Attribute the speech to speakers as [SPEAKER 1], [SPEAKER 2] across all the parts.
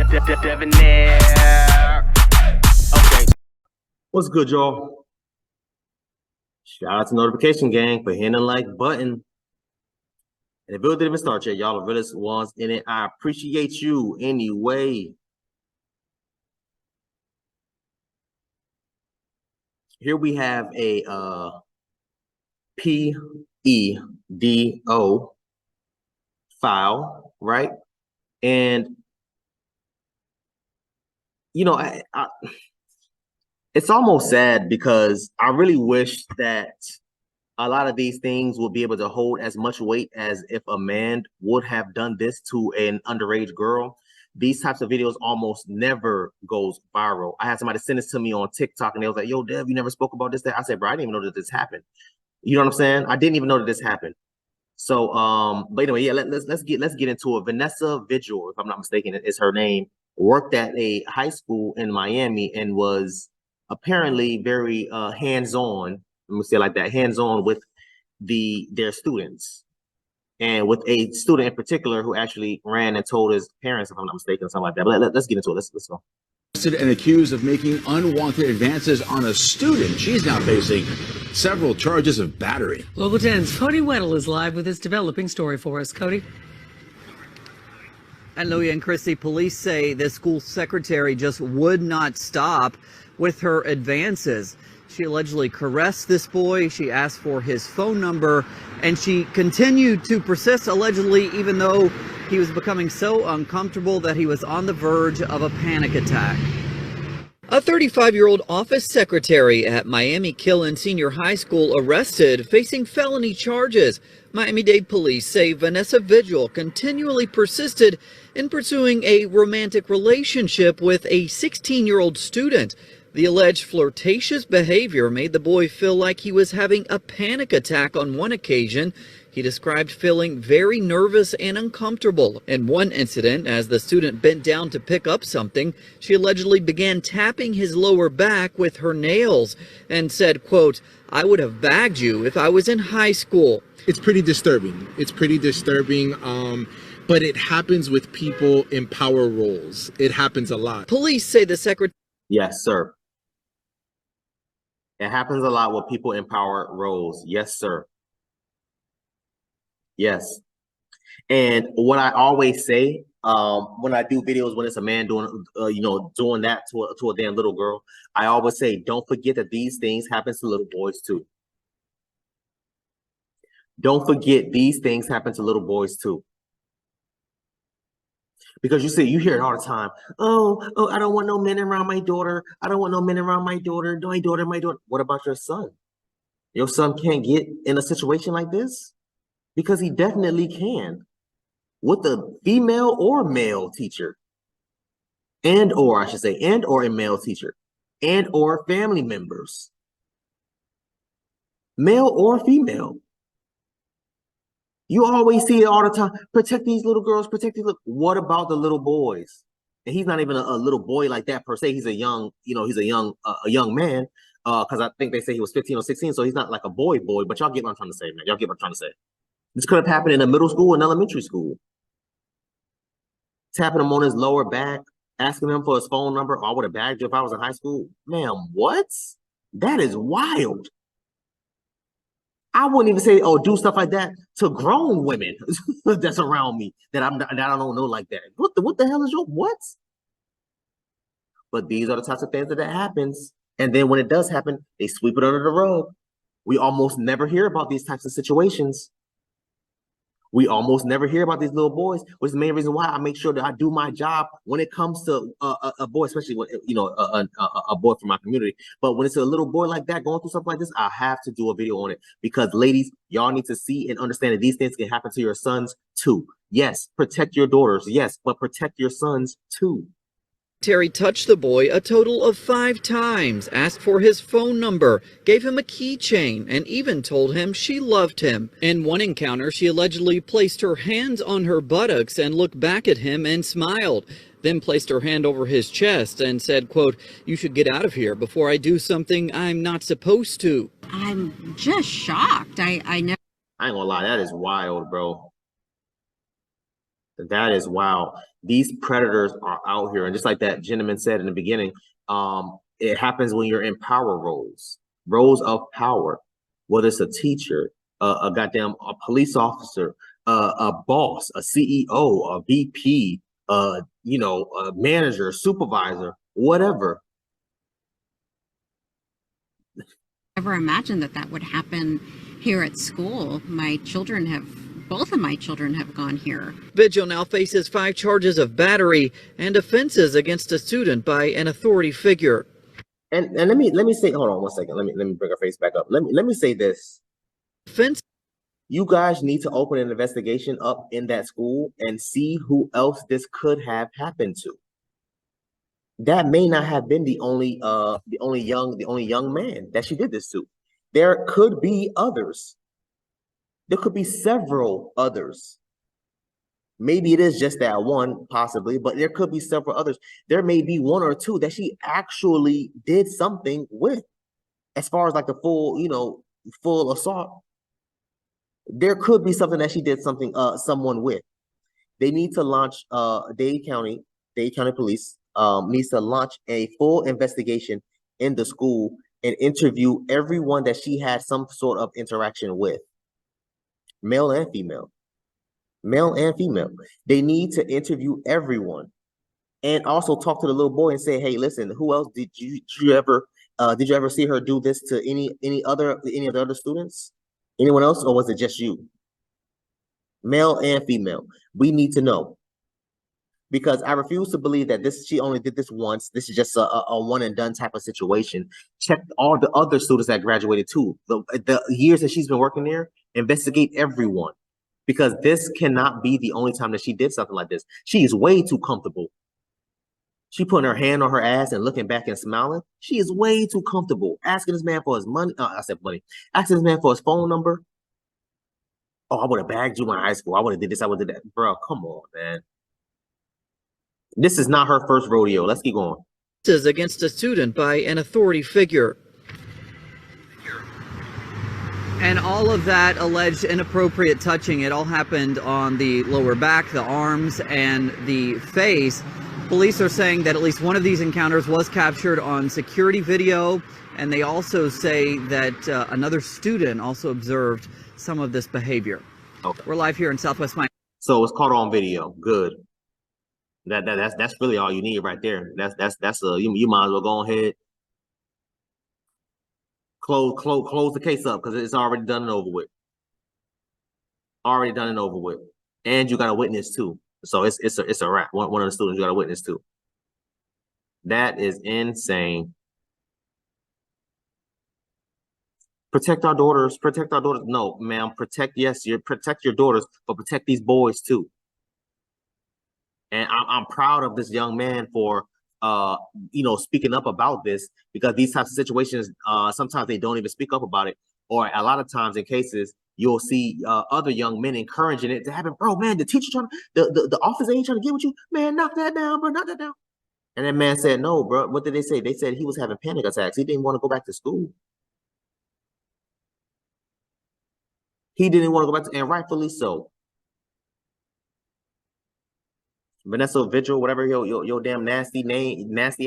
[SPEAKER 1] Debonair. Okay.
[SPEAKER 2] What's good, y'all? Shout out to Notification Gang for hitting the like button. And the video didn't even start yet. Y'all the realest ones in it. I appreciate you anyway. Here we have a PEDO file, right? And you know, it's almost sad because I really wish that a lot of these things will be able to hold as much weight as if a man would have done this to an underage girl. These types of videos almost never goes viral. I had somebody send this to me on TikTok and they was like, yo, Dev, you never spoke about this. That I said, bro, I didn't even know that this happened. You know what I'm saying? I didn't even know that this happened. So, but anyway, yeah, let's get into it. Vanessa Vigil, if I'm not mistaken, is her name. Worked at a high school in Miami and was apparently very hands-on. Let me say it like that, hands-on with their students, and with a student in particular who actually ran and told his parents, if I'm not mistaken, something like that. But let's get into it. Let's go.
[SPEAKER 3] And accused of making unwanted advances on a student. She's now facing several charges of battery.
[SPEAKER 4] Local 10's Cody Weddle is live with this developing story for us. Cody.
[SPEAKER 5] And Louie and Christy, police say the school secretary just would not stop with her advances. She allegedly caressed this boy, she asked for his phone number, and she continued to persist, allegedly, even though he was becoming so uncomfortable that he was on the verge of a panic attack. A 35-year-old office secretary at Miami Killian Senior High School arrested, facing felony charges. Miami-Dade police say Vanessa Vigil continually persisted in pursuing a romantic relationship with a 16-year-old student. The alleged flirtatious behavior made the boy feel like he was having a panic attack on one occasion. He described feeling very nervous and uncomfortable. In one incident, as the student bent down to pick up something, she allegedly began tapping his lower back with her nails and said, quote, "I would have bagged you if I was in high school."
[SPEAKER 6] It's pretty disturbing. It's pretty disturbing. But it happens with people in power roles. It happens a lot.
[SPEAKER 5] Police say the secretary.
[SPEAKER 2] Yes, sir. It happens a lot with people in power roles. Yes, sir. Yes. And what I always say when I do videos, when it's a man doing, doing that to a damn little girl, I always say, don't forget that these things happen to little boys too. Don't forget these things happen to little boys too. Because you hear it all the time. Oh, I don't want no men around my daughter. I don't want no men around my daughter. My daughter. What about your son? Your son can't get in a situation like this? Because he definitely can. With a female or male teacher. And or a male teacher. And or family members. Male or female. You always see it all the time. Protect these little girls, protect these little. What about the little boys? And he's not even a little boy like that per se. He's a young, he's a young man. Because I think they say he was 15 or 16, so he's not like a boy, but y'all get what I'm trying to say, man. Y'all get what I'm trying to say. This could have happened in a middle school and elementary school. Tapping him on his lower back, asking him for his phone number. Oh, I would have bagged you if I was in high school. Man, what? That is wild. I wouldn't even say, do stuff like that to grown women that's around me that I don't know like that. What the hell is what? But these are the types of things that happens. And then when it does happen, they sweep it under the rug. We almost never hear about these types of situations. We almost never hear about these little boys, which is the main reason why I make sure that I do my job when it comes to a boy, especially when, a boy from my community. But when it's a little boy like that going through something like this, I have to do a video on it because, ladies, y'all need to see and understand that these things can happen to your sons too. Yes, protect your daughters. Yes, but protect your sons too.
[SPEAKER 5] Terry touched the boy a total of 5 times, asked for his phone number, gave him a keychain, and even told him she loved him. In one encounter, she allegedly placed her hands on her buttocks and looked back at him and smiled, then placed her hand over his chest and said, quote, "You should get out of here before I do something I'm not supposed to."
[SPEAKER 7] I'm just shocked. I never.
[SPEAKER 2] I ain't gonna lie, that is wild, bro. That is wow. These predators are out here, and just like that gentleman said in the beginning, it happens when you're in power roles of power, whether it's a teacher, a goddamn a police officer, a boss, a CEO, a VP, a manager, supervisor, whatever.
[SPEAKER 7] Never imagined that would happen here at school. Both of my children have gone here.
[SPEAKER 5] Vigil now faces 5 charges of battery and offenses against a student by an authority figure.
[SPEAKER 2] And let me say, hold on one second. Let me bring her face back up. Let me say this.
[SPEAKER 5] Offense.
[SPEAKER 2] You guys need to open an investigation up in that school and see who else this could have happened to. That may not have been the only young man that she did this to. There could be others. There could be several others. Maybe it is just that one, possibly, but there could be several others. There may be 1 or 2 that she actually did something with, as far as like the full assault. There could be something that she did someone with. They need to launch Dade County Police needs to launch a full investigation in the school and interview everyone that she had some sort of interaction with. Male and female. They need to interview everyone, and also talk to the little boy and say, "Hey, listen, who else did you ever see her do this to? Any of the other students? Anyone else, or was it just you?" Male and female. We need to know, because I refuse to believe that she only did this once. This is just a one and done type of situation. Check all the other students that graduated too. The years that she's been working there. Investigate everyone, because this cannot be the only time that she did something like this. She is way too comfortable. She putting her hand on her ass and looking back and smiling. She is way too comfortable. Asking this man for his money. I said money. Asking this man for his phone number. Oh, I would have bagged you in high school. I would have did this. I would have did that. Bro, come on, man. This is not her first rodeo. Let's keep going.
[SPEAKER 5] This is against a student by an authority figure. And all of that alleged inappropriate touching, it all happened on the lower back, the arms, and the face. Police are saying that at least one of these encounters was captured on security video, and they also say that another student also observed some of this behavior.
[SPEAKER 2] Okay.
[SPEAKER 5] We're live here in Southwest Miami.
[SPEAKER 2] So it's caught on video. Good. That's really all you need right there. You might as well go ahead. Close the case up, because it's already done and over with. And you got a witness too. So it's a wrap. One of the students you got a witness too. That is insane. Protect our daughters. No, ma'am. Protect your daughters, but protect these boys too. And I'm proud of this young man for speaking up about this, because these types of situations, sometimes they don't even speak up about it, or a lot of times in cases you'll see other young men encouraging it to happen. Bro, man, the teacher the officer ain't trying to get with you, man. Knock that down, bro. Knock that down. And that man said, no, bro. What did they say? They said he was having panic attacks. He didn't want to go back to school. And rightfully so. Vanessa, Vigil, whatever your damn nasty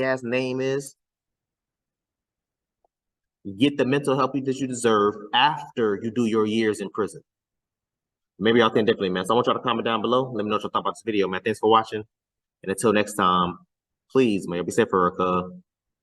[SPEAKER 2] ass name is, get the mental help that you deserve after you do your years in prison. Maybe y'all think differently, man. So I want y'all to comment down below. Let me know what y'all thought about this video, man. Thanks for watching. And until next time, please, man, be safe, Erica.